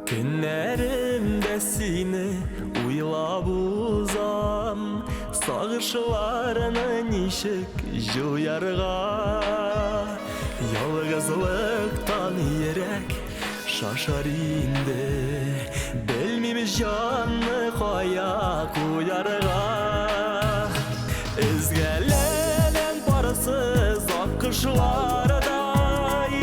Günlerimde seni uylap uzam, sağışlarını nişik juyarga. Yalgızlıktan yürek şaşar indi, bilmimiz canlı koya kuyarga. Ezgelenen parasız akışlarday,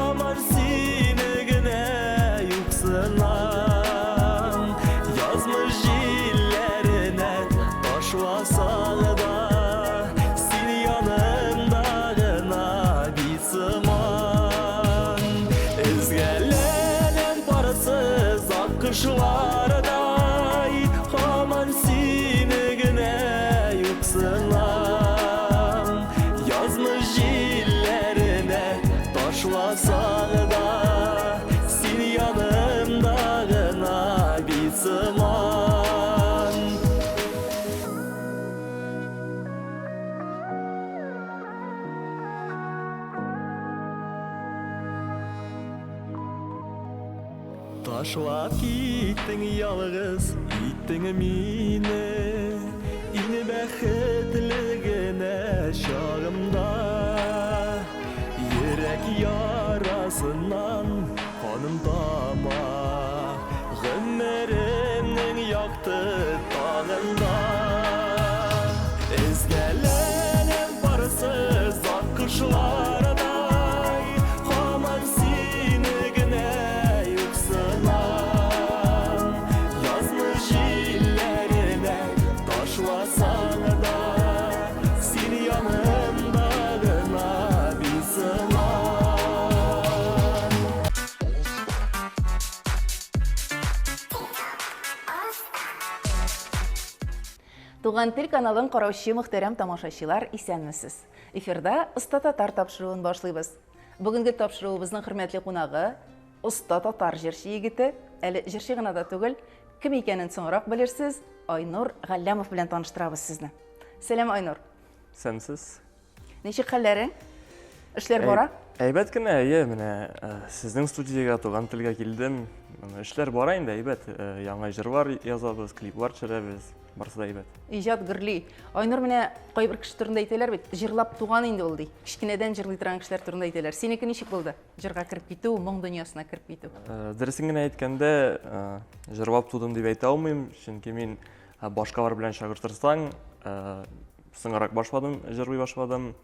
aman seni güne yüksünan. Yazmış jillerine taşvasan da, seni yanımdağına bitsin. Ezgelenen parasız akışlarday, aman seni güne yüksünan. Yazmış jillerine taşvasan da, seni yanımdağına bitsin. Taşlap gittin yalğız, gittin mine, ini bäxetligine şağımda. Yürek yarasından kanım dama, gümmerimnin yaktı tağında. Ezgelenen parasız akışlarday, aman seni güne yüksünan. Yazmış jillerine taşvasan da, seni yanımdağına bilsin. Туган тел каналын караучы мөхтәрәм тамашачылар, исәнмесез. Эфирда Оста татар тапшыруын башлыйбыз. Бүгенге тапшыруыбызның хөрмәтле кунагы Оста татар җырчы егете, әле җырчы гына да түгел, кем икәнен соңрак белерсез, Айнур Галләмов белән таныштырабыз сезне. Сәлам, Айнур. Сәмсез. Ничек хәлләрең? Эшләр бара? Әйбәт кенә, менә сезнең студиягә туган телгә килдем. Эшләр бара инде, әйбәт. Яңа җырлар язабыз, клиплар төшерәбез. Барысы да әйбәт. Иҗат гөрли. Айнур менә кайбер кеше турында әйтәләр бит, җырлап туган инде ул ди. Кичкенәдән җырлый торган кешеләр турында әйтәләр. Синеке ничек булды? Җырга кирип китү, моң дөньясына кирип китү. Дөресен генә әйткәндә, җырлап тудым дип әйтә алмыйм, чөнки мин башкалар белән чагыштырсаң, соңрак башладым, җырлый башладым.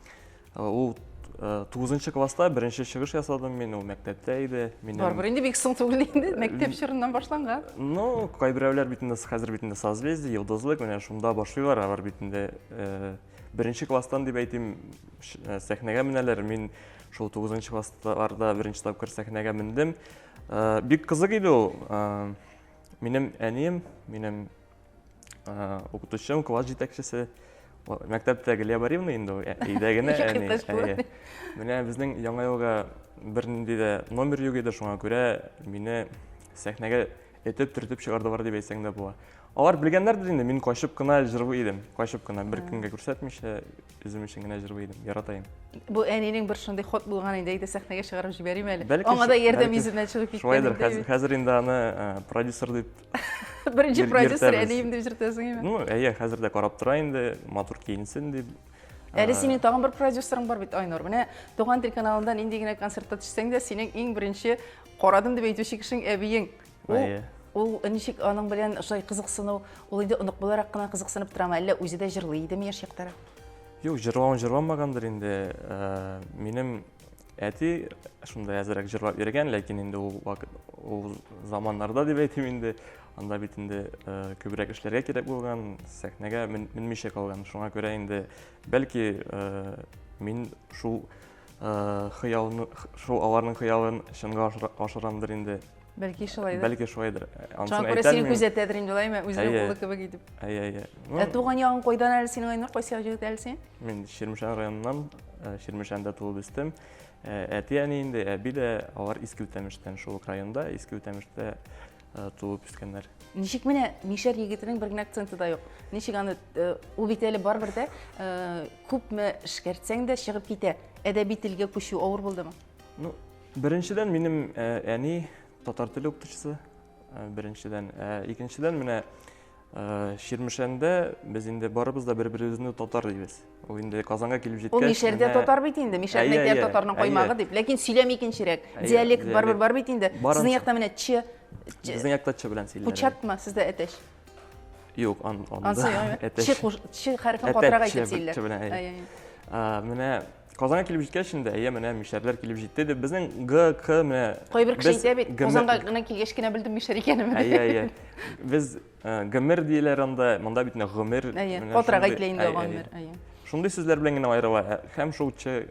Ул 9нчы класста беренче чыгыш ясадым мин, ул мәктәптә иде. Барбыр инде бик соң түгел инде, мәктәп чорыннан башланган. Ну, кайберәүләр битендә хәзер битендә созвездие, йолдызлык, менә шунда башлыйлар, алар битендә беренче класстан дип әйтим, сәхнәгә менәләр. Мин шул 9нчы классларда беренче тапкыр сәхнәгә мендем. Бик кызык иде ул. Минем әнием, минем укытучым, класс җитәкчесе, мәктәптәге Лебаривна инде, өйдә генә әни. Менә безнең яңа елга бернинди дә номер юк иде, шуңа күрә мине сәхнәгә этеп төртеп чыгардылар дип әйтсәң дә була. Алар белгәннәрдер инде, мин качып кына җырлый идем. Качып кына, бер көнгә күрсәтмичә, үзем өчен генә җырлый идем, яратайм. Бу әнинең бер шундый хот булган инде, әйтә сәхнәгә чыгарып җибәрим әле. Аңа да ярдәм йөзенә чыгып киткән. Шулайдыр, хәзер инде аны продюсер дип. Беренче продюсер әнием дип җыртасың име? Ну, хәзер дә карап тора инде, матур киенсен дип. Әле синең тагын бер продюсерың бар бит, Айнур. Менә Туган тел каналында нинди генә концертта төшсәң дә, синең иң беренче карадым дип әйтүче кешең әбиең. Ул ничек аның белән шулай кызыксыну, ул инде онык буларак кына кызыксынып торамы, әллә үзе дә җырлый идеме яшь яктары? Юк, җырламагандыр инде. Минем әти шунда әзрәк җырлап йөргән, ләкин инде ул заманнарда дип әйтим инде, анда бит инде күбрәк эшләргә кирәк булган, сәхнәгә менмичә калган. Шуңа күрә инде бәлки мин шул хыялны, шул аларның хыялын чынга ашырамдыр инде. Бәлки шулайдыр. Бәлки шулайдыр. Шуңа күрә сине күзәтәдер инде, улаймы? Үзенең кулы кебек итеп. Туган ягың кайдан әле синең, Айнур? Кайсы ягы әле син? Мин Ширмешән районыннан, Ширмешәндә туып үстем. Әти әни инде, әби дә алар Иске Үтәмештән, шул районда, Иске Үтәмештә туып үскәннәр. Ничек менә Мишәр егетенең бер генә акценты да юк. Ничек аны ул бит әле барбыр да, күпме эшкәртсәң дә чыгып китә. Әдәби телгә күчү авыр булдымы? Ну, беренчедән минем әни татар теле укытучысы, Беренчедән, икенчедән менә Ширмешәндә без инде барыбыз да бер-беребезне татар дибез. Ул инде Казанга килеп җиткәч. Ул Мишәрдә татар бит инде, Мишәр мәктәп татарның каймагы дип. Ләкин сөйләм икенчерәк. Диалект барбер бар бит инде. Сезнең якта менә ч Безнең якта ч белән сөйлиләр. Пучатма, сездә әтәч. Юк, анда Ч хәрефен катырак әйтеп сөйлиләр. Менә Казанга килеп җиткәч инде, менә Мишәрләр килеп җитте дип безнең Г, К менә кайбер кеше әйтә бит, Казанга гына килгәч кенә белдем Мишәр икәнен. Без гомер диләр анда, монда бит гомер. Катырак әйтелә инде гомер. Шундый сүзләр белән генә аерыла. Һәм шул ч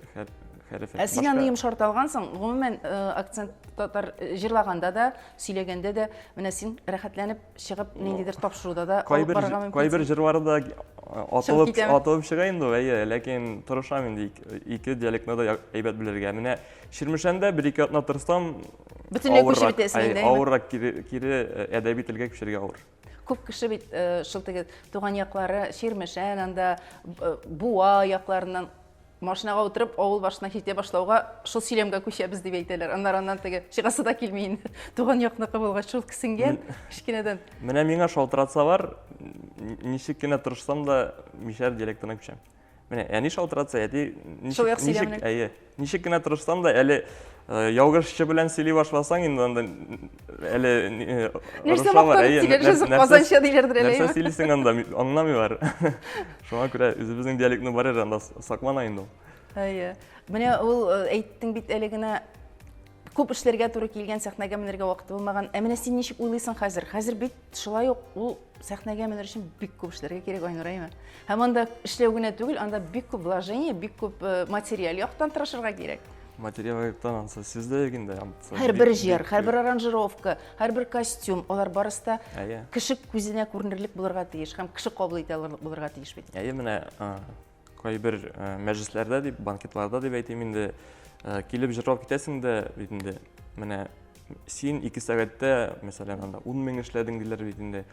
хәрефе. Син аны йомшарталгансың, гомумән акцент татар җырлаганда да, сөйләгәндә дә, менә син рәхәтләнеп чыгып, ниндидер тапшыруда да алып барырга мөмкин. Кайбер җырларда атылып чыга инде, ләкин тырышам инде ике диалектны да әйбәт белергә. Менә Ширмешәндә бер-ике атна тырсам, бөтенләй күчеп бетәсең инде. Авыррак кире әдәби телгә күчәргә авыр. Күп кеше бит шул теге туган яклары Ширмешән, анда Буа якларыннан машинага утырып, авыл башына китә башлауга шул сөйләмгә күчәбез дип әйтәләр. Аннан теге чыгасы да килми инде. Туган якныкы булгач шул кисенгән кичкенәдән. Менә миңа шалтыратса бар, ничек кенә тырышсам да Мишәр диалектына күчәм. Менә әни шалтыратса, ничек кенә тырышсам да, әле яугырчы белән сөйли башласаң инде анда әле нәрсә мактап Казанча диләрдер әле. Нәрсә сөйлисең анда аңламыйлар. Шуңа күрә үзебезнең диалектны бар анда саклана инде ул. Менә ул әйттең бит әле генә күп эшләргә туры килгән, сәхнәгә менергә вакыты булмаган. Менә син ничек уйлыйсың хәзер? Хәзер бит шулай ук ул сәхнәгә менер өчен бик күп эшләргә кирәк, Айнурайма. Һәм анда эшләү генә түгел, анда бик күп вложение, бик күп материал яктан тырышырга кирәк. Материал яктан сүзлек инде. Һәрбер җыр, һәрбер аранжировка, һәрбер костюм, алар барысы да кеше күзенә күренерлек булырга тиеш һәм кеше кабул итә булырга тиеш бит. Менә кайбер мәҗлесләрдә дип, банкетларда дип әйтим инде, килеп җырлап китәсең дә бит инде. Менә син 2 сәгатьтә, мәсәлән, анда 10 мең эшләдең диләр бит инде.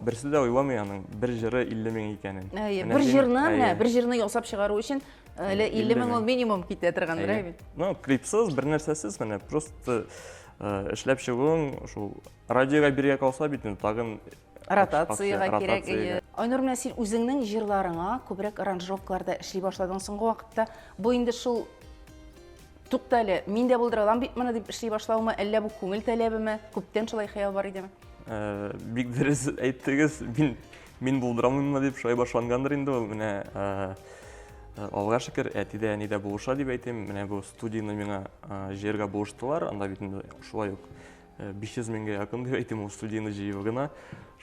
Берсе дә уйламый аның бер җыры 50 мең икәнен. Бер җырны ясап чыгару өчен 50 мең ул минимум китә торгандыр бит. Клипсыз, бер нәрсәсез, менә просто эшләп чыгуың, шул радиога биргә калса бит инде, тагын ротацияга кирәк. Айнур, менә син үзеңнең җырларыңа күбрәк аранжировкаларда эшли башладың соңгы вакытта. Бу инде шул туктале, мин дә булдыра алам бит моны дип эшли башлаумы, әллә бу күңел таләбеме? Күптән шулай хыял бар идеме? Бик дөрес әйттегез, мин булдырамыйммы дип шулай башлангандыр инде ул. Менә Алга шөкер, әти дә, әни дә булыша дип әйтим. Менә бу студияны миңа җыярга булыштылар. Анда бит инде шулай ук 500 меңгә якын дип әйтим ул студияны җыю гына.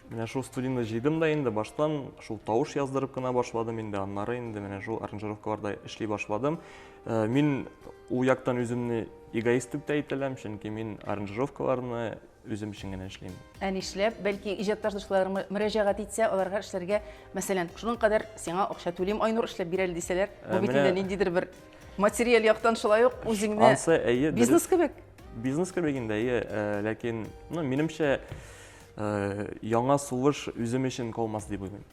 Менә шул студияны җыйдым да инде баштан шул тавыш яздырып кына башладым инде. Аннары инде менә шул аранжировкаларда эшли башладым. Мин ул яктан үземне эгоист дип әйтәләм, чөнки мин аранжировкаларны үзем өчен генә эшлим. Нишләп, бәлки иҗатташлар мөрәҗәгать итсә, аларга эшләргә, мәсәлән, шуның кадәр сиңа акча түлим, Айнур эшләп бирәле дисәләр, бу бит инде ниндидер бер материал яктан шулай ук үзеңне бизнес кебек. Бизнес кебек инде, ләкин минемчә яңа сулыш үзем өчен калмас дип уйлыйм.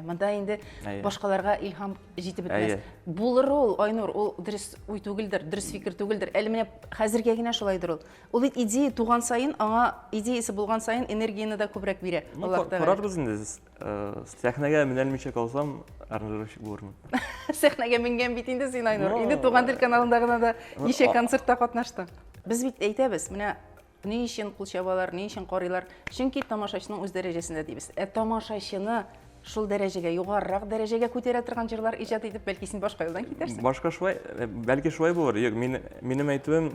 Монда инде башкаларга илһам җитеп бетмәс. Булыр ул, Айнур, ул дөрес уй түгелдер, дөрес фикер түгелдер. Әле менә хәзергә генә шулайдыр ул. Ул бит идея туган сайын, аңа идеясе булган сайын энергияны да күбрәк бирә. Карарбыз инде. Сәхнәгә менәлмичә калсам, аранжировщик булырмын. Сәхнәгә менгән бит инде син, Айнур. Инде Туган тел каналында гына да ничә концертта катнаштың. Без бит әйтәбез, менә ни өчен кул чабалар, ни өчен карыйлар? Чөнки тамашачының үз дәрәҗәсендә дибез. Тамашачыны шул дәрәҗәгә, югарырак дәрәҗәгә күтәрә торган җырлар иҗат итеп, бәлки син башка юлдан китәрсең. Башка шулай, бәлки шулай булыр. Юк, минем әйтүем,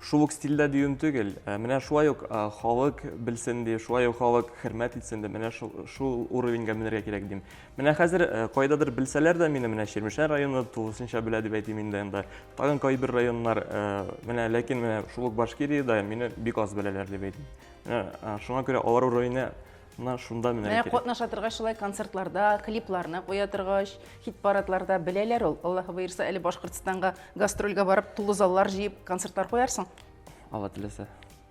шул ук стильдә диюм түгел. Менә шулай ук халык белсен ди, шулай ук халык хөрмәт итсен ди, менә шул уровеньга менергә кирәк дим. Менә хәзер кайдадыр белсәләр дә мине, менә Ширмешән районы тулысынча белә дип әйтим инде анда. Тагын кайбер районнар, менә ләкин менә шул ук Башкириядә мине бик аз беләләр дип әйтим. Шуңа күрә алар уровеньне шунда менә катнаша торгач, шулай концертларда, клипларны куя торгач, хит-парадларда беләләр ул. Аллаһы боерса, әле Башкортстанга гастрольгә барып, тулы заллар җыеп концертлар куярсың. Алла теләсә.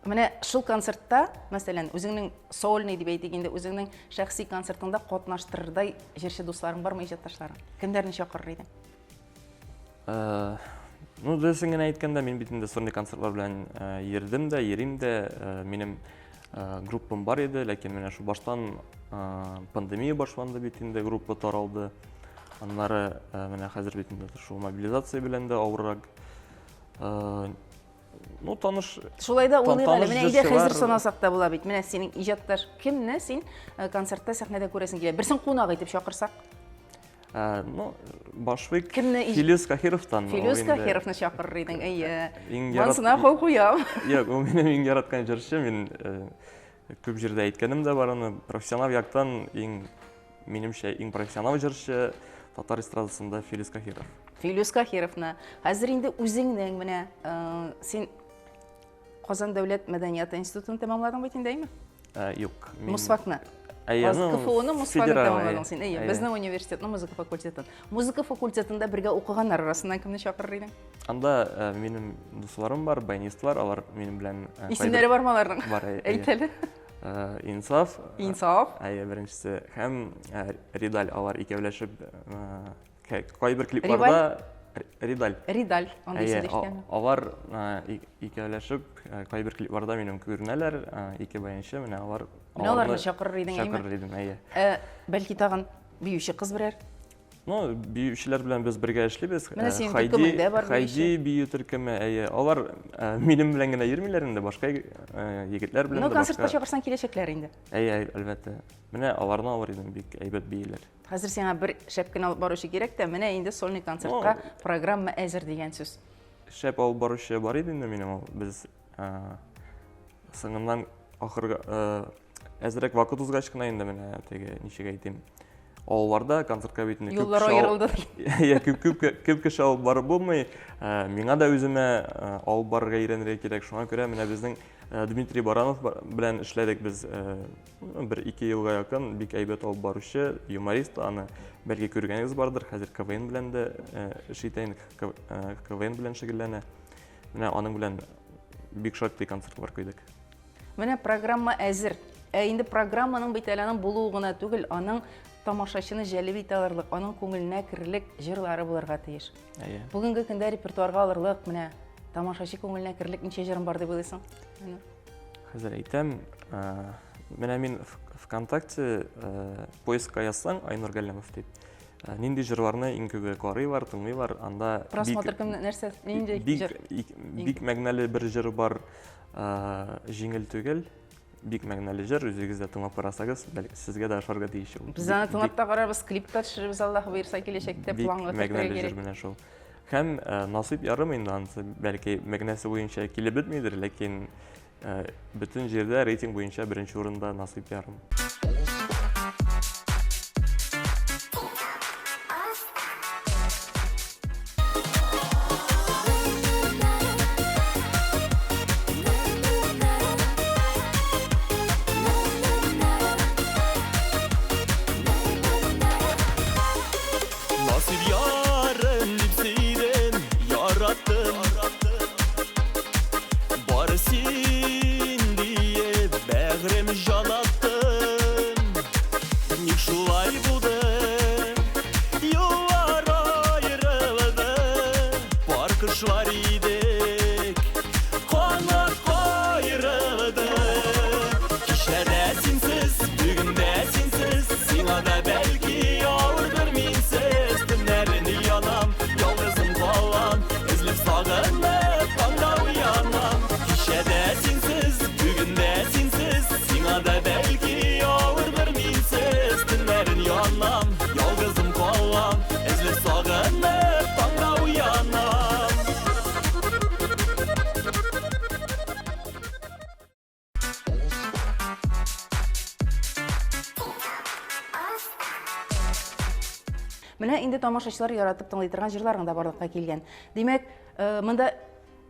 Менә шул концертта, мәсәлән, үзеңнең сольный дип әйтик инде, үзеңнең шәхси концертыңда катнаштырырдай җырчы дусларың бармы, иҗатташларың? Кемнәрне чакырыр идең? Ну, дөсін генә әйткәндә, мин бит инде сольный концертлар белән йөрдем дә, йөрим дә. Минем группам бар иде, ләкин менә шу баштан пандемия башланды бит инде, группа таралды. Аннары менә хәзер бит инде шу мобилизация белән дә авыррак. Ну, таныш... Шулай да уйлыйм әле, менә әйдә җырчылар- хәзер санасак та була бит. Менә синең иҗатташ кемне син концертта сәхнәдә күрәсең килә? Берсен кунак итеп чакырсак. Ну, башлык Кемне Филис Кахировтан. Филюс Кахировны чакырыр идең, әйе. Иң Мансына кол куям. Юк, ул минем иң яраткан җырчы. Мин күп җирдә әйткәнем дә бар аны. Профессионал яктан минемчә иң профессионал җырчы татар эстрадасында Филис Кахиров. Филюс Кахировны. Хәзер инде үзеңнең менә син Казан дәүләт мәдәният институтын тәмамладың бит инде, әйме? Юк. Мусфакны. КФУны Мусфакны тәмамладың син, әйе. Безнең университетның музыка факультетын. Музыка факультетында бергә укыганнар арасыннан кемне чакырыр идең? Анда минем дусларым бар, баянистлар, алар минем белән Исемнәре бармы аларның? бар. Әйт әле. Инсаф. Инсаф. Әйе, беренчесе һәм Ридаль, алар икәүләшеп кайбер клипларда Ридаль. Ридаль, анда Әйе, исемләшкән. алар икәүләшеп кайбер клипларда минем күренәләр, ике баянчы, менә алар Менә аларны чакырыр идең, әйме? чакырыр идем, әйе. Бәлки тагын биюче кыз берәр? Ну, биючеләр белән без бергә эшлибез. Менә синең төркемеңдә бар Хайди бию төркеме, әйе. Алар минем белән генә йөрмиләр инде, башка егетләр белән Ну, дә концертка башка. чакырсаң киләчәкләр инде. Әйе, әлбәттә. Менә аларны алыр идем, бик әйбәт биюләр. Хәзер сиңа бер шәпкәне алып баручы кирәк тә, менә инде сольный концертка программа әзер дигән сүз. Шәп алып баручы бар иде инде минем, без соңыннан ахырга әзрәк вакыт узгач кына инде менә теге ничек әйтим. Алларда концертка бит инде Юллар аерылды. Я күп кеше алып барып булмый. Миңа да үземә алып барырга өйрәнергә кирәк. Шуңа күрә менә безнең Дмитрий Баранов белән эшләдек без 1-2 елга якын, бик әйбәт алып баручы, юморист, аны бәлки күргәнегез бардыр. Хәзер КВН белән дә эш итә инде, КВН белән шөгыльләнә. Менә аның белән бик шактый концертлар куйдык. Менә программа әзер. Инде программаның бит әле аның булуы гына түгел, аның тамашачыны җәлеп итә алырлык, аның күңеленә кирерлек җырлары булырга тиеш. Әйе. Бүгенге көндә репертуарга алырлык, менә тамашачы күңеленә кирерлек ничә җырым бар дип уйлыйсың? Хәзер әйтәм, менә мин ВКонтакте поискка язсаң, Айнур Галләмов дип. Нинди җырларны иң күбе карыйлар, тыңлыйлар, анда Просмотр кемне нәрсә? Нинди җыр? бик мәгънәле бер җыр бар, җиңел түгел. Бик мәгънәле җыр, үзегез дә тыңлап карасагыз, бәлки сезгә дә ошарга тиеш ул. Без аны тыңлап та карарбыз, клип та төшерербез, Аллаһы боерса киләчәктә планга Бик мәгънәле кертергә җыр кирәк. менә шул. Һәм насыйп ярым инде анысы, бәлки мәгънәсе буенча килеп бетмидер, ләкин бөтен җирдә рейтинг буенча беренче урында насыйп ярым. Nasip yarın dipsiden yarattım. Barısın diye bəğrim can attım. Ник şulay buldu, yollar ayrıldı. Parkışlar idik, kanat ayrıldı. Kişlerde sinsiz, bugünde sinsiz. Sina da belki yoldur minsiz. Tünlerini yanam, yalnızım kalan. Üzülüp sağınıp, anda uyanam. Kişlerde sinsiz, bugünde sinsiz. Sina da belki yoldur minsiz. Tünlerini yanam, yalnızım kalan. Üzülüp sağınıp, anda uyanam. Менә инде тамашачылар яратып тыңлый торган җырларың да барлыкка килгән. Димәк, монда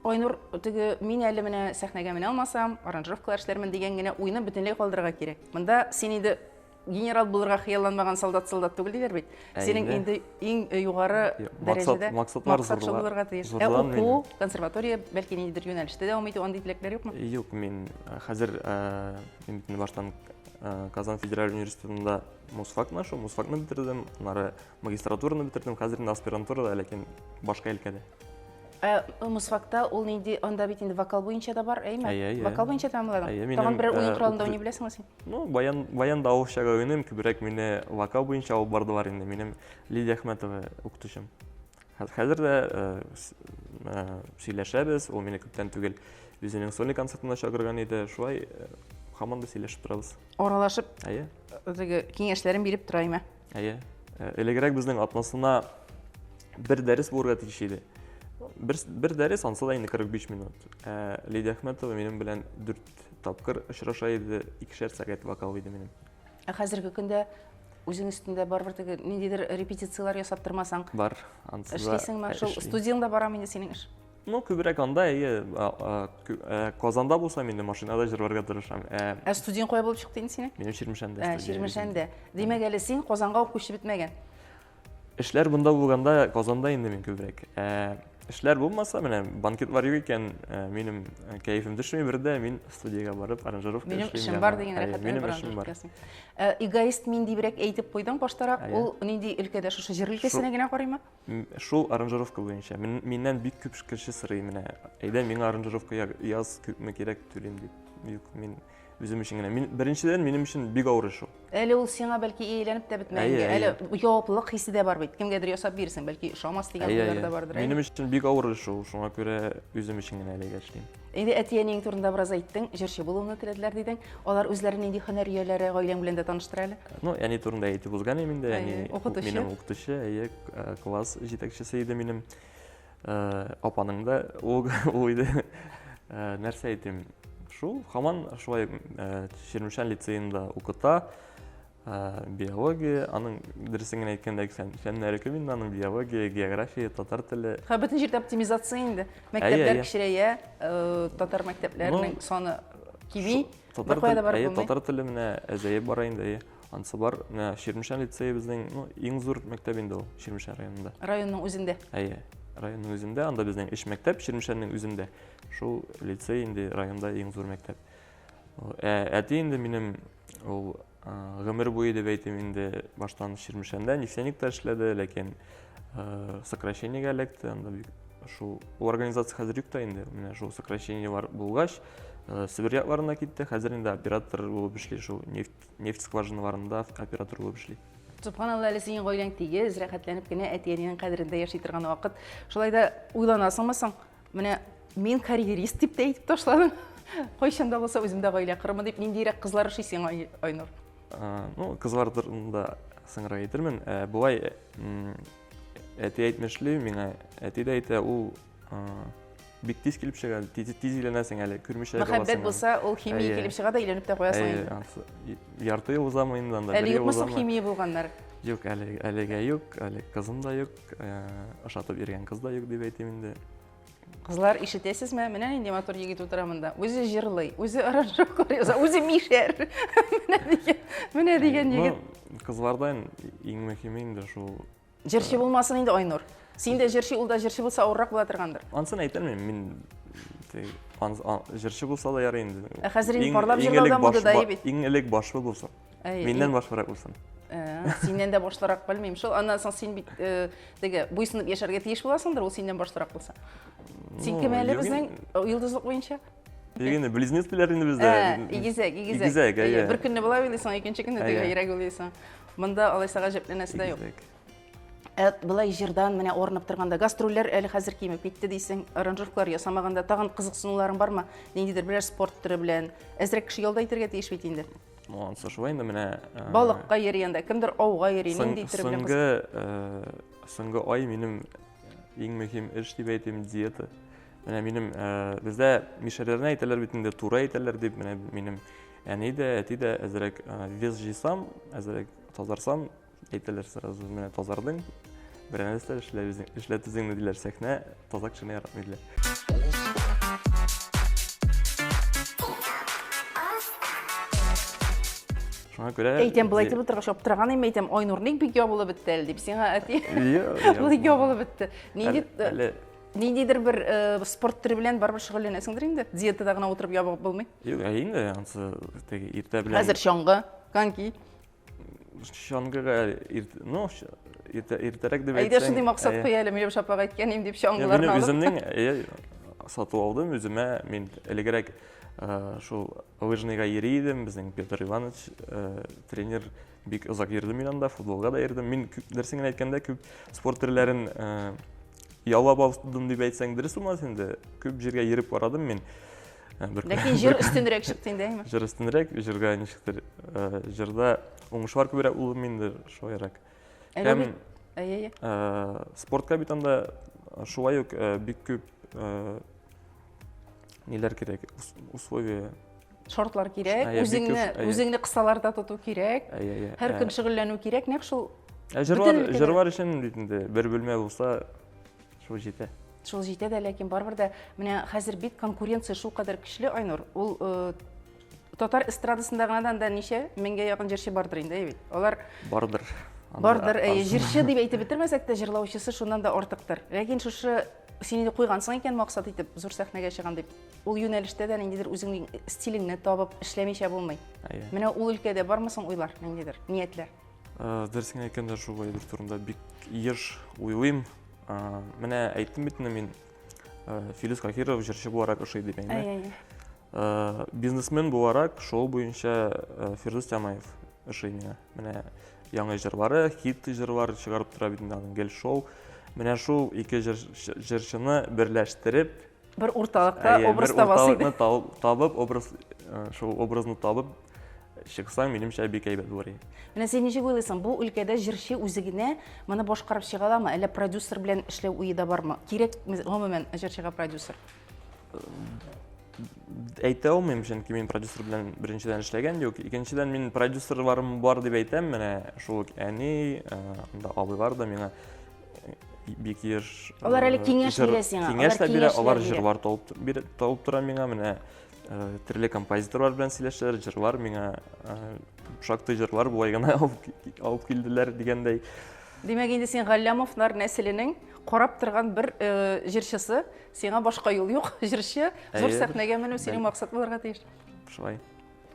Айнур теге мин әле менә сәхнәгә менә алмасам, аранжировкалар эшләрмен дигән генә уйны бөтенләй калдырырга кирәк. Монда син инде генерал булырга хыялланмаган солдат түгел диләр бит. Синең инде иң югары дәрәҗәдә максатлар максат булырга тиеш. зурлан Уку, консерватория, бәлки ниндидер юнәлештә дәвам итү андый теләкләр юкмы? Юк, мин хәзер мин баштан Казан федераль университетында мусфакны бетердем, аннары магистратураны бетердем, хәзер инде аспирантурада, ләкин башка өлкәдә. Мусфакта ул нинди анда бит инде вокал буенча да бар, әйме? Әйе. Вокал буенча тәмамладың. Әйе, Тагын бер минем, уен коралында укыту- уйный беләсеңме син? Ну, баян да авызчага уйныйм, күбрәк мине вокал буенча алып барды бар инде. Минем Лидия Әхмәтова укытучым. Хәзер дә сөйләшәбез, ул мине күптән түгел үзенең сольный концертына чакырган иде. Шулай һаман да сөйләшеп торабыз. Аралашып, Әйе. теге киңәшләрен биреп тора име? Әйе. Элегрәк безнең атнасына бер дәрес булырга тиеш иде. Бер дәрес ансы да инде 45 минут. Лидия Әхмәтова минем белән 4 тапкыр очраша иде, 2 сәгать вокал иде минем. Хәзерге көндә үзең өстендә барбыр теге ниндидер репетициялар ясап тормасаң, Бар, ансы да. эшлисеңме? Шул студияңда барам инде синең эш. Ну, күбрәк анда, әйе, Казанда булсам инде машинада җырларга тырышам. Студияң кая булып чыкты инде синең? Минем Ширмешәндә. Ширмешәндә. Димәк әле син Казанга ук күчеп бетмәгән. Эшләр бунда булганда Казанда инде мин күбрәк. Эшләр булмаса, менә банкет бар икән, минем кәефем төшми бердә, мин студиягә барып аранжировка эшлим. Минем эшем бар дигән рәхәт. Минем эшем бар. Эгоист мин дибрәк әйтеп куйдың баштарак. Ул нинди өлкәдә шушы җыр өлкәсенә генә карыймы? Шул аранжировка буенча. Миннән бик күп кеше сорый менә. Әйдә, миңа аранжировка яз, күпме кирәк түлим дип. Юк, мин үзем өчен генә. Мин беренчедән минем өчен бик авыр эш ул. Әле ул сиңа бәлки әйләнеп тә бетмәгән. Әле җаваплылык хисе дә бар бит. Кемгәдер ясап бирсен, бәлки ошамас дигән уйлар да бардыр. Минем өчен бик авыр эш ул. Шуңа күрә үзем өчен генә әлегә эшлим. Инде әтиянең турында бераз әйттең, җырчы булуны теләделәр дидең. Алар үзләрен нинди һөнәр ияләре, гаиләң белән дә таныштыра әле. Ну, әни турында әйтеп узган идем инде, әни укытучы. минем укытучы, әйе, класс җитәкчесе иде минем. Апаның да ул иде. Нәрсә әйтим? Шул һаман шулай Ширмешән лицейында укыта. Биология, аның дөресен генә әйткәндә фәннәре күп инде, аның биология, география, татар теле. Бөтен җирдә оптимизация инде. Мәктәпләр кичерәя, татар мәктәпләренең саны кими. Бер кая да барып булмый. Татар теле менә әзәеп бара инде. Ансы бар. Менә Ширмешән лицее безнең, иң зур мәктәп инде ул Ширмешән районында. Районның үзендә. Әйе. Районның үзендә, анда безнең эш мәктәп Ширмешәннең үзендә. Шул лицей инде районда иң зур мәктәп. Әти инде минем ул гомер буе дип әйтим инде баштан Ширмешәндә нефтяникта эшләде, ләкин сокращениегә эләкте. Анда бик шул организация хәзер юкта инде. Менә шул сокращение бар булгач, Сибир якларына китте. Хәзер инде оператор булып эшли, шул нефть скважиналарында оператор булып эшли. Субханалла, әле синең гаиләң тигез, рәхәтләнеп кенә әтиянең кадерендә яши торган вакыт. Шулай да уйланасыңмы соң? Менә мин карьерист дип тә әйтеп ташладың. Кайчан да булса үземдә гаилә корымы дип ниндирәк кызлар эшли сиңа, Айнур? Ну, кызлар турында соңра әйтермен. Булай әти әйтмешли, миңа әти дә әйтә, ул бик тиз килеп чыга, тиз өйләнәсең әле, күрмешә каласың. Мәхәббәт булса, ул химия килеп чыга да өйләнеп тә куясың инде. Ярты ел узамы инде анда. Әле юкмы соң химия булганнар? Юк, әлегә юк, әле кызым да юк, ашатып биргән кыз да юк дип әйтим инде. Кызлар, ишетәсезме? Менә инде матур егет утыра монда. Үзе җырлый, үзе аранжировка яза, үзе мишәр. Менә дигән егет. Кызлардан иң мөһиме инде шул. Җырчы булмасын инде, Айнур. Син дә җырчы, ул да җырчы булса авыррак була торгандыр. Ансын әйтермен, мин җырчы булса да ярый инде. Хәзер инде парлап җырлаудан булды бит. Иң элек башлы булсын. Миннән башлырак булсын. Синнән дә башлырак белмим. Шул аннан соң син бит теге буйсынып яшәргә тиеш буласыңдыр, ул синнән башлырак булса. Син кем әле безнең йолдызлык буенча? Дигәне близнец беләр инде бездә. Игезәк. Бер көнне була уйлыйсың, икенче көнне теге йөрәк уйлыйсың. Монда алайса гаҗәпләнәсе дә юк. Былай җырдан менә орынып торганда гастрольләр әле хәзер кимеп китте дисең, аранжировкалар ясамаганда тагын кызыксынуларың бармы? Ниндидер берәр спорт төре белән әзрәк кеше ялда итәргә тиеш бит инде. Монсы шулай инде менә Балыкка йөри анда, кемдер ауга йөри, нинди төре белән. Соңгы ай минем иң мөһим эш дип әйтим диета. Менә минем бездә мишәрләрне әйтәләр бит инде, туры әйтәләр дип, менә минем әни дә, әти дә әзрәк вес җыйсам, әзрәк тазарсам, әйтәләр сразу, менә тазардың. Бер нәрсә эшләтүзеңне диләр, сәхнә таза кешене яратмый диләр. Шуңа күрә Әйтәм, былай әйтеп утыргач аптыраган идем, әйтәм, Айнур ник бик ябылып бетте әле дип сиңа әти. Ул ябылып бетте. Ниндидер бер спорт төре белән барбыр шөгыльләнәсеңдер инде. Диетада гына утырып ябылып булмый. Юк, инде ансы теге иртә белән. Хәзер чаңгы, коньки. шаңғыға ертерек деп Әйдә шундый әйтсәң, максат куя әле, Миләүш апага әйткән идем дип мен чаңгыларны алып. өзімнің сатып алдым, өзіме мен элегрәк шул лыжныйга йөри идем, безнең Петр Иванович тренер бик озак йөрде мин анда, футболга да йөрдем. Мин дөресен әйткәндә күп спорт төрләрен яулап алдым дип әйтсәң дөрес булмас инде. Күп җиргә йөреп барадым мин. Ләкин җир өстенрәк чыкты инде, әйме? Җир өстенрәк, җиргә ничектер, җирдә уңышлар күбрәк булды миндер, шулайрак. Һәм спортка бит анда шулай ук бик күп ниләр кирәк, условия. Шартлар кирәк, бик үзеңне кысаларда тоту кирәк. Һәр көн шөгыльләнү кирәк, нәкъ шул Җырлар өчен бит инде бер бүлмә булса, шул җитә. Шул җитә дә, ләкин барыбер дә менә хәзер бит конкуренция шул кадәр көчле, Айнур. Ул татар эстрадасында гына да ничә меңгә якын җырчы бардыр инде бит. Алар Бардыр. җырчы дип әйтеп бетермәсәк тә, җырлаучысы шуннан да артыктыр. Ләкин шушы син инде куйгансың икән максат итеп, зур сәхнәгә чыгам дип. Ул юнәлештә дә ниндидер үзеңнең стилеңне табып эшләмичә булмый. Менә ул өлкәдә бармысың уйлар, ниндидер ниятьләр? Дөресен әйткәндә шулайдыр турында бик еш уйлыйм. Менә әйттем бит мин Филис Кахиров җырчы буларак ошый дип әйтәм. Бизнесмен буларак шоу буенча Фирдус Тямаев ошый миңа. Менә яңа җырлары, хит җырлар чыгарып тора бит инде гел шоу. Менә шул ике җырчыны берләштереп, Бер урталыкта образ табасы иде. Табып, шул образны табып чыксаң, минемчә бик әйбәт булыр. Менә син ничек уйлыйсың, бу өлкәдә җырчы үзе генә моны башкарып чыга аламы, әллә продюсер белән эшләү уе да бармы? Кирәк гомумән җырчыга продюсер. Әйтә алмыйм, чөнки мин продюсер белән беренчедән эшләгән юк. Икенчедән мин продюсерларым бар дип әйтәм, менә шул әни, анда абыйлар да миңа бик еш. Алар әле киңәш бирә сиңа. Киңәш тә бирә, алар җырлар табып тора миңа, менә төрле композиторлар белән сөйләшәләр, җырлар миңа шактый җырлар булай гына алып килделәр дигәндәй. Димәк, инде син Галлямовлар нәселенең карап торган бер җырчысы, сиңа башка юл юк, җырчы зур сәхнәгә менү синең максат булырга тиеш. Шулай.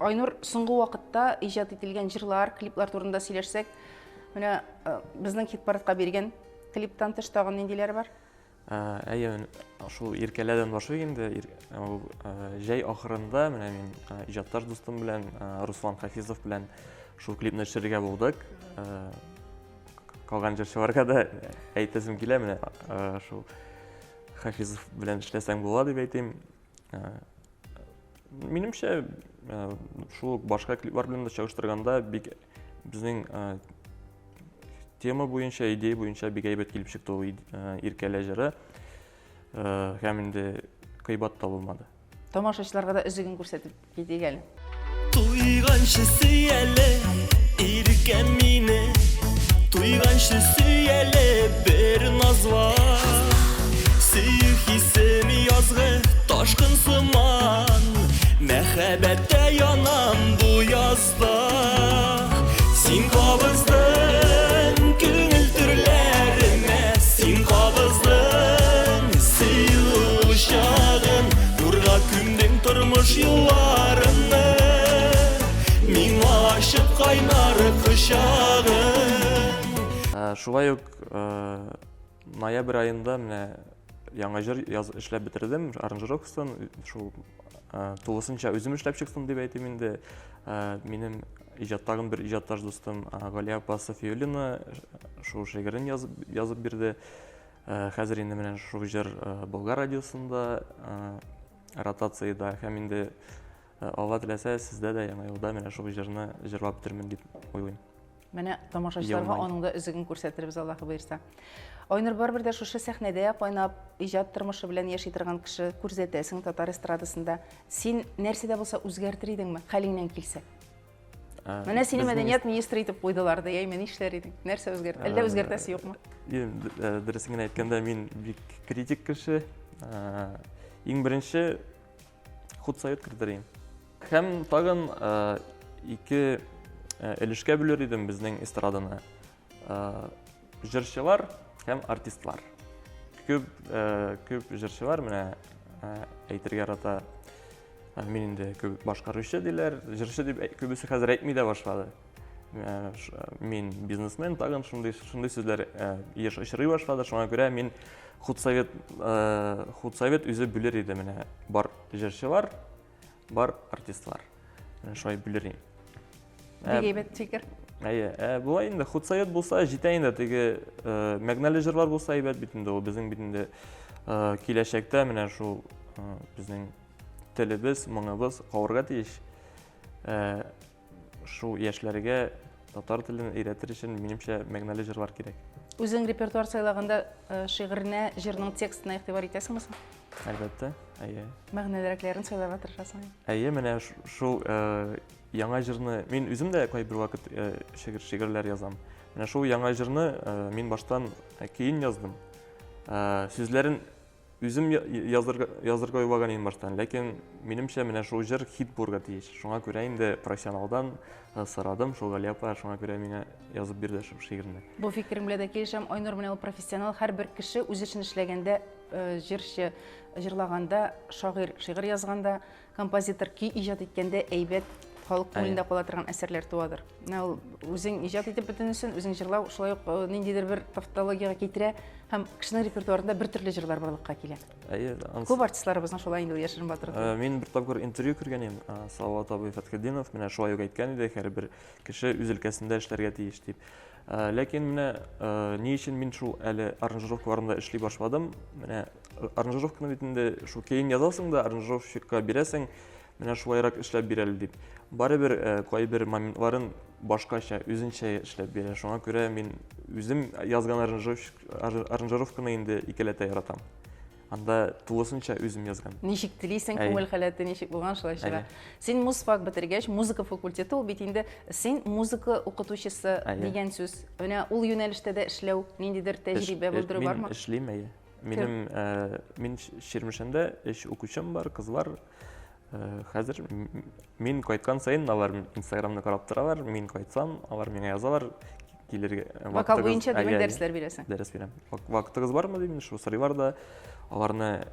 Айнур, соңгы вакытта иҗат ителгән җырлар, клиплар турында сөйләшсәк, менә безнең хит-парадка биргән клиптан тыш тагын ниндиләр бар? Шул иркәләдән башлый инде, җәй ахырында менә мин иҗатташ дустым белән, Руслан Хафизов белән шул клипны төшерергә булдык. Калган җырчыларга да әйтәсем килә, менә шул Хафизов белән эшләсәң була дип әйтим. Минемчә, шул башка клиплар белән дә чагыштырганда бик безнең тема буенча, идея буенча бик әйбәт килеп чыкты ул иркәлә җыры. Һәм инде кыйбат та булмады. Тамашачыларга да үзеген күрсәтеп китик әле. Туйганчы сөяле, иркәм мине, туйганчы сөяле бер назва. Сөю хисем язгы, ташкын сыман, мәхәббәттә янам бу язда. Син кабыздың күңел төрләремә, син кабыздың сөю чагын, нурга күмдең тормыш юлларымны, миңа ачып кайнар кочагың. Шулай ук ноябрь айында менә яңа җыр эшләп бетердем, аранжировкасын, шул тулысынча үзем эшләп чыктым дип әйтим инде. Минем иҗаттагым бер иҗатташ дустым Галия Пасафиуллина шул шигырен язып бирде. Хәзер инде менә шул җыр Болгар радиосында ротациядә, һәм инде Алла теләсә, сездә дә яңа елда менә шул җырны җырлап битермен дип уйлыйм. Менә тамашачыларга аның да үзеген күрсәтербез, Аллаһы боерса. Айнур, барыбер дә шушы сәхнәдә кайнап, иҗат тормышы белән яши торган кеше күрсәтәсең татар эстрадасында. Син нәрсәдә булса үзгәртер идеңме, хәлеңнән килсә? Менә сине мәдәният министры итеп куйдылар да, яйме нишләр идең? Нәрсә үзгәрт? Әллә үзгәртәсе юкмы? Дөресен әйткәндә, мин бик критик кеше. Иң беренче худсовет кертергә. Һәм тагын ике өлешкә бүлер идем безнең эстраданы. Җырчылар һәм артистлар. Күп җырчылар менә әйтергә ярата. Мин инде күп башкаручы диләр, җырчы дип күбесе хәзер әйтми дә башлады. Мен бизнесмен, тагын шундай сүзләр еш очрый башлады. Шуңа күрә мин худсовет үзе бүлер иде менә. Бар җырчылар, бар артистлар. Менә шулай бүлер идем. Бик әйбәт фикер. Булай инде худсовет булса, җитә инде теге мәгънәле җырлар булса әйбәт бит инде ул безнең бит инде киләчәктә менә шул безнең телебез, моңыбыз калырга тиеш. Шул яшьләргә татар телен өйрәтер өчен минемчә мәгънәле җырлар кирәк. Үзең репертуар сайлаганда шигыренә, җырның текстына игътибар итәсеңме? Әлбәттә, Мәгънәлерәкләрен сайларга тырышасың. Менә шул яңа җырны мин үзем дә кайбер вакыт шигырьләр язам. Менә шул яңа җырны мин баштан кейін яздым. Сүзләрен үзем язырга уйлаган идем баштан, ләкин минемчә менә шул җыр хит булырга тиеш. Шуңа күрә инде профессионалдан сорадым, шул Гали апа шуңа күрә миңа язып бирде шул шигырьне. Бу фикерем белән дә килешәм. Айнур менә ул профессионал, һәрбер кеше үз эшен эшләгәндә, җырчы җырлаганда, шагыйрь шигырь язганда, композитор ки иҗат иткәндә әйбәт халык күңелендә кала торган әсәрләр туадыр. Менә ул үзең иҗат итеп бөтенесен, үзең җырлау шулай ук ниндидер бер тавтологиягә китерә һәм кешенең репертуарында бер төрле җырлар барлыкка килә. Күп артистларыбызның шулай инде Яшерин Батыров. Мин бер тапкыр интервью күргән идем. Салават абый Фәтхетдинов менә шулай ук әйткән иде, һәрбер кеше үз өлкәсендә эшләргә тиеш дип. Ләкин менә ни өчен мин шул әле аранжировкаларында эшли башладым? Менә аранжировканы бит инде шул кейін язасың да, аранжировщикка бирәсең, менә шулайрак эшләп бирәле дип. Барыбер кайбер моментларын башкача, үзенчә эшләп бирә. Шуңа күрә мин үзем язган аранжировканы инде икеләтә яратам. Анда тулысынча үзем язган. Ничек телисең, күңел халәте ничек булган шулай чыга. Син музфак бетергәч, музыка факультеты ул бит инде син музыка укытучысы дигән сүз. Менә ул юнәлештә дә эшләү, ниндидер тәҗрибә булдыру бармы? Мин эшлим, мин Ширмешәндә эш укучым бар, кыз бар. Хәзер мин кайткан сайын алар Инстаграмны карап торалар, мин кайтсам, алар миңа язалар, килергә. Вокал буенча димәк дәресләр бирәсең. Дәрес бирәм. Вакытыгыз бармы дим, шул сорыйлар да, аларны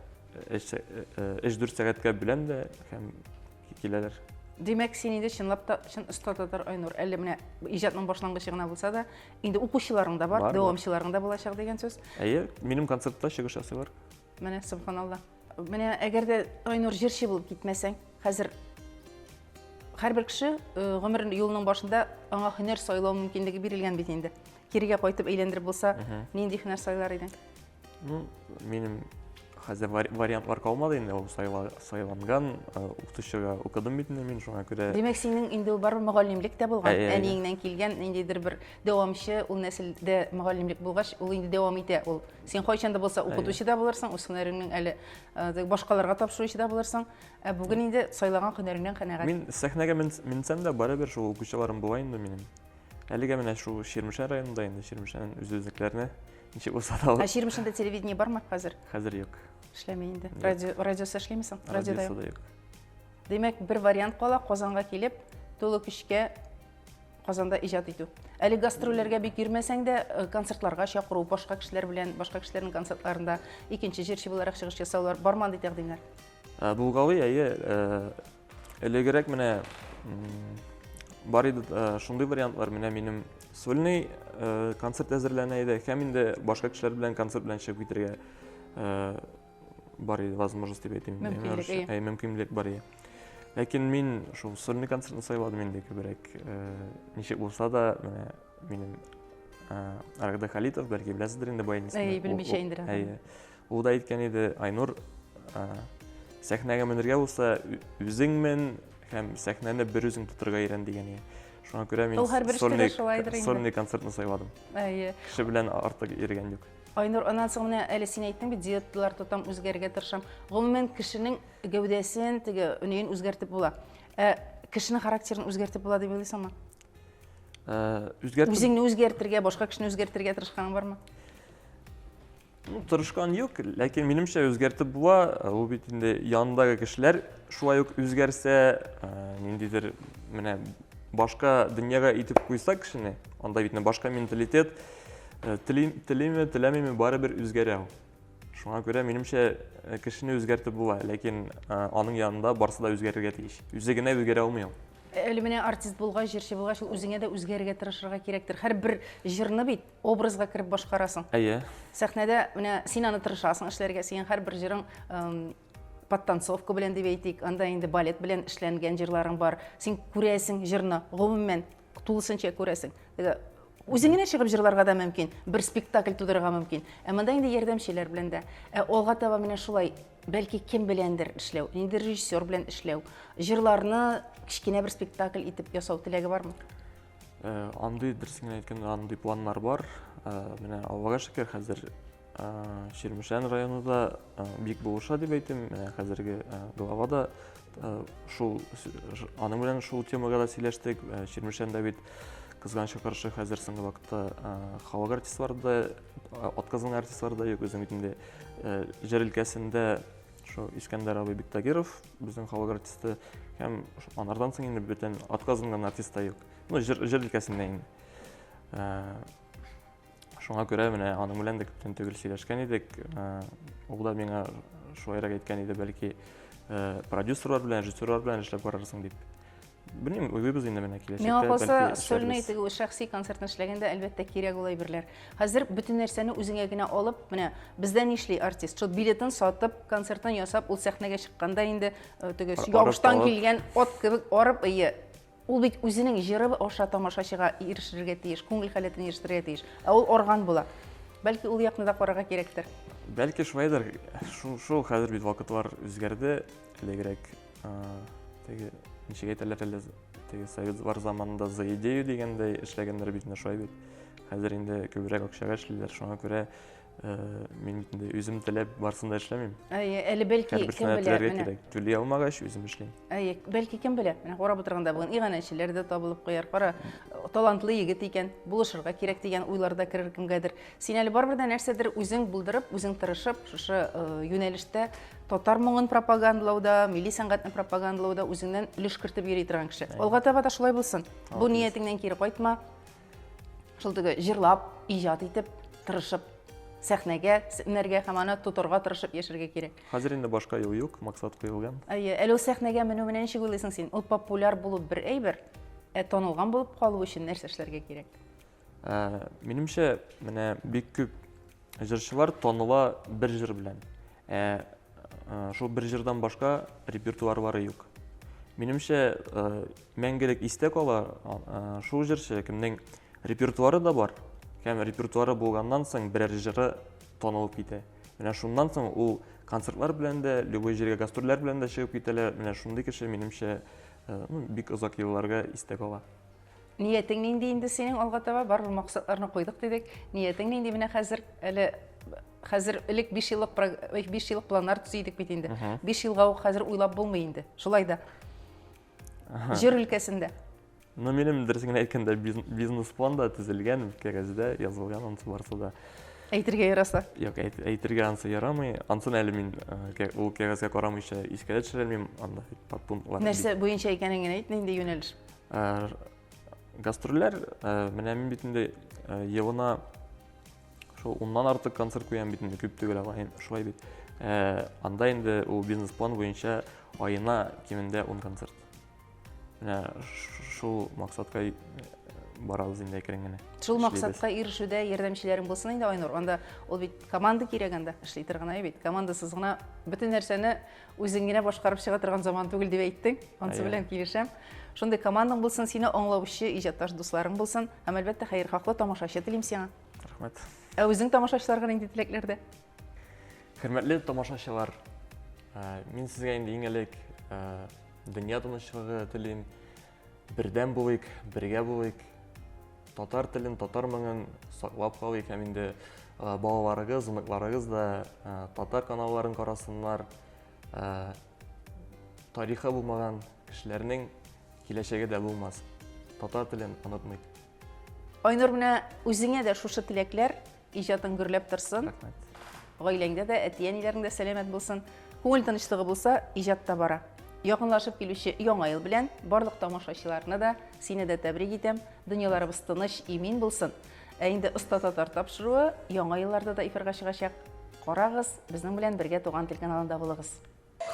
3-4 сәгатькә беләм дә һәм киләләр. Димәк, син инде чынлап та чын оста татар Айнур, әле менә иҗатның башлангычы гына булса да, инде укучыларың да бар, дәвамчыларың да булачак дигән сүз. Минем концертта чыгыш ясыйлар. Менә субханалла. Менә әгәр дә Айнур җырчы булып китмәсәң, хәзер һәрбер кеше гомерен юлының башында аңа һөнәр сайлау мөмкинлеге бирелгән бит инде. Кирегә кайтып әйләндереп булса, нинди һөнәр сайлар идең? Минем хәзер вариантлар калмады инде, ул сайланган, укытучыга укыдым бит инде мин, шуңа күрә. Димәк, синең инде бар мөгаллимлек тә булган. Әниеңнән килгән ниндидер бер дәвамчы, ул нәселдә мөгаллимлек булгач, ул инде дәвам итә. Ул син кайчан да булса укытучы да булырсың, үз һөнәреңнең әле башкаларга тапшыручы да булырсың. Бүген инде сайлаган һөнәреңнән канәгать. Мин сәхнәгә минсәм дә барыбер шул укучыларым була инде минем. Әлегә менә шул Ширмешән районында инде, Ширмешән үз-үзәкләренә ничек булса да. Ширмешәндә телевидение бармы хәзер? Хәзер юк. Эшләмәй инде. Радиосы эшләмисең? Радиода юк. Димәк, бер вариант кала Казанга килеп, тулы көчкә Казанда иҗат итү. Әле гастрольләргә бик йөрмәсәң дә, концертларга чакыру, башка кешеләр белән, башка кешеләрнең концертларында икенче җырчы буларак чыгыш ясаулар бармы ди тәкъдимнәр? Булгалы, элегрәк менә бар иде шундый вариантлар, менә минем сольный концерт әзерләнә иде, һәм инде башка кешеләр белән концерт белән чыгып китәргә бар иде возможность дип әйтим. Мөмкинлек бар иде. Ләкин мин шул сольный концертны сайладым инде күбрәк. Ничек булса да, менә минем Аргада Халитов, бәлки беләсездер инде баянистны. Белмичә инде. Ул да әйткән иде, Айнур, сәхнәгә менергә булса, үзең мен һәм сәхнәне бер үзең тотырга өйрән дигән иде. Шуңа күрә мин сольный концертны сайладым. Кеше белән артык йөргән юк. Айнур, анан соң менә әле син әйттең бит, диетлар тотам, үзгәргә тырышам. Гомумән кешенең гәүдәсен, теге өнен үзгәртеп була. Кешенең характерын үзгәртеп була дип уйлыйсыңмы? Үзеңне үзгәртергә, башка кешене үзгәртергә тырышканың бармы? Тырышкан юк, ләкин минемчә үзгәртеп була. Ул бит инде янындагы кешеләр шулай ук үзгәрсә, ниндидер менә башка дөньяга итеп куйса кешене, анда бит башка менталитет, телиме, теләмиме барыбер үзгәрә. Шуңа күрә минемчә кешене үзгәртеп була, ләкин аның янында барсы да үзгәрергә тиеш. Үзе генә үзгәрә алмый ул. Әле менә артист булгач, җырчы булгач, ул үзеңә дә үзгәрергә тырышырга кирәктер. Һәрбер җырны бит образга кереп башкарасың. Әйе. Сәхнәдә менә син аны тырышасың эшләргә, син һәрбер җырың подтанцовка белән дип әйтик, анда инде балет белән эшләнгән җырларың бар. Син күрәсең җырны, гомумән тулысынча күрәсең. Үзеңне чыгып җырларга да мөмкин, бер спектакль тудырырга мөмкин. Ә монда инде ярдәмчеләр белән дә. Алга таба менә шулай, бәлки кем беләндер эшләү, инде режиссер белән эшләү, җырларны кичкенә бер спектакль итеп ясау теләге бармы? Андый дөресен әйткәндә, андый планнар бар. Менә Аллага шөкер, хәзер Ширмешән районында бик булыша дип әйтим. Менә хәзерге главада шул аның белән шул темага да сөйләштек. Ширмешәндә бит кызганычка каршы хәзер соңгы вакытта халык артистлары да, атказан артистлары да юк. Үзем инде җыр өлкәсендә шул Искәндәр абый Биктагиров безнең халык артисты һәм анардан соң инде бөтен атказанган артист та юк. Ну җыр өлкәсендә инде. Шуңа күрә менә аның белән дә күптән түгел сөйләшкән идек. Ул да миңа шулайрак әйткән иде, бәлки продюсерлар белән, режиссерлар белән эшләп барырсың дип. Белмим, уйлыйбыз инде менә киләчәктә. Миңа калса, сольный теге шәхси концертны эшләгәндә әлбәттә кирәк улай берләр. Хәзер бөтен нәрсәне үзеңә генә алып, менә бездә нишли артист, шул билетын сатып, концертын ясап, ул сәхнәгә чыкканда инде теге ябыштан килгән ат кебек арып, ул бит үзенең җыры аша тамашачыга ирешергә тиеш, күңел халәтен ирештерергә тиеш. Ә ул орган була. Бәлки ул якны да карарга кирәктер. Бәлки шулайдыр. Шул хәзер бит вакытлар үзгәрде. Элегрәк теге ничек әйтәләр әле, теге совет бар заманында за идею дигәндәй эшләгәннәр бит шулай бит. Хәзер инде күбрәк акчага эшлиләр. Шуңа күрә мин бит инде үзем теләп барсын да эшләмим. Әле бәлки кем белә, түли алмагач үзем эшлим. Бәлки кем белә, менә карап утырганда бүген иганәчеләр дә табылып куяр. Кара, талантлы егет икән, булышырга кирәк дигән уйларда керер кемгәдер. Син әле барбыр да нәрсәдер үзең булдырып, үзең тырышып, шушы юнәлештә татар моңын пропагандалауда, милли сәнгатьне пропагандалауда үзеңнән өлеш кертеп йөри торган кеше. Алга таба да шулай булсын. Бу ниятеңнән кире кайтма. Шул теге җырлап, иҗат итеп, тырышып, сәхнәгә менәргә һәм аны тотарга тырышып яшәргә кирәк. Хәзер инде башка юл юк, максат куелган. Әле ул сәхнәгә менү менән ничек уйлыйсың син? Ул популяр булып бер әйбер, танылган булып калу өчен нәрсә эшләргә кирәк? Минемчә, менә бик күп җырчылар таныла бер җыр белән. Шул бер җырдан башка репертуарлары юк. Минемчә, мәңгелек истә кала шул җырчы, кемнең репертуары да бар. Һәм репертуары булганнан соң берәр җыры танылып китә. Менә шуннан соң ул концертлар белән дә, любой җиргә гастрольләр белән дә чыгып китәләр. Менә шундый кеше минемчә бик озак елларга истә кала. Ниятең нинди инде синең алга таба бар максатларны куйдык дидек. Ниятең нинди менә хәзер элек 5 еллык планнар төзидек бит инде. 5 елга ук хәзер уйлап булмый инде. Шулай да. Җыр өлкәсендә. Ну, минем дөресен әйткәндә бизнес-план да төзелгән, кәгазьдә язылган, ансы барса да. Әйтергә яраса. Юк, әйтергә ансы ярамый. Ансын әле мин ул кәгазьгә карамыйча искә төшермим, анда подпунктлар. Нәрсә буенча икәнен генә әйт, нинди юнәлеш? Гастрольләр, менә мин бит инде елына шул 10-нан артык концерт куям бит инде, күп түгел ала, шулай бит. Анда инде ул бизнес-план буенча айына кимендә 10 концерт. Менә шул максатка барабыз инде әкрен генә. Шул максатка ирешүдә ярдәмчеләрем булсын инде, Айнур. Анда ул бит команда кирәк анда, эшли торган бит. Командасыз гына бөтен нәрсәне үзең генә башкарып чыга торган заман түгел дип әйттең. Ансы белән килешәм. Шундый командаң булсын, сине аңлаучы, иҗатташ дусларың булсын. Һәм әлбәттә хәер-хаклы тамашачы телим сиңа. Рәхмәт. Үзең тамашачыларга нинди теләкләрдә? Хөрмәтле тамашачылар, мин сезгә инде иң элек дөнья тынычлыгы телим. Бердәм булыйк, бергә булыйк. Татар телен, татар моңын саклап калыйк һәм инде балаларыгыз, оныкларыгыз да татар каналларын карасыннар. Тарихы булмаган кешеләрнең киләчәге дә булмас. Татар телен онытмыйк. Айнур, менә үзеңә дә шушы теләкләр, иҗатың гөрләп торсын. Рәхмәт. Гаиләңдә дә, әти-әниләреңдә дә сәламәт булсын. Күңел тынычлыгы булса, иҗат та бара. Якынлашып килүче яңа ел белән барлык тамашачыларны да, сине дә тәбрик итәм. Дөньяларыбыз тыныч, имин булсын. Инде Оста Татар тапшыруы яңа елларда да эфирга чыгачак. Карагыз, безнең белән бергә Туган тел каналында булыгыз.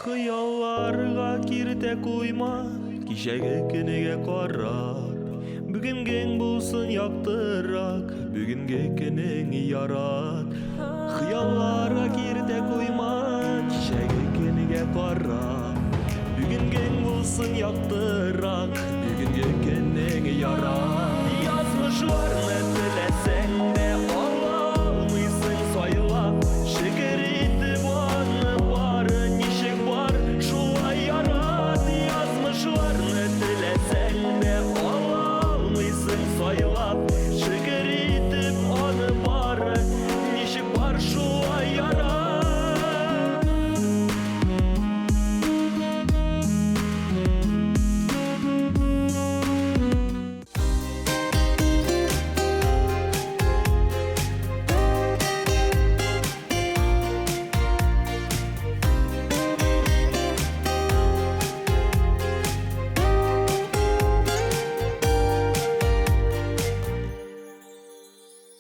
Хыялларга киртә куйма, Kişege kenege qarap Bugün gen bulsun yaktırrak Bugün keneni yarat Xiyallara girde koyma Kişege kenege qarap Bugün gen bulsun yaktırak Bugün keneni yarat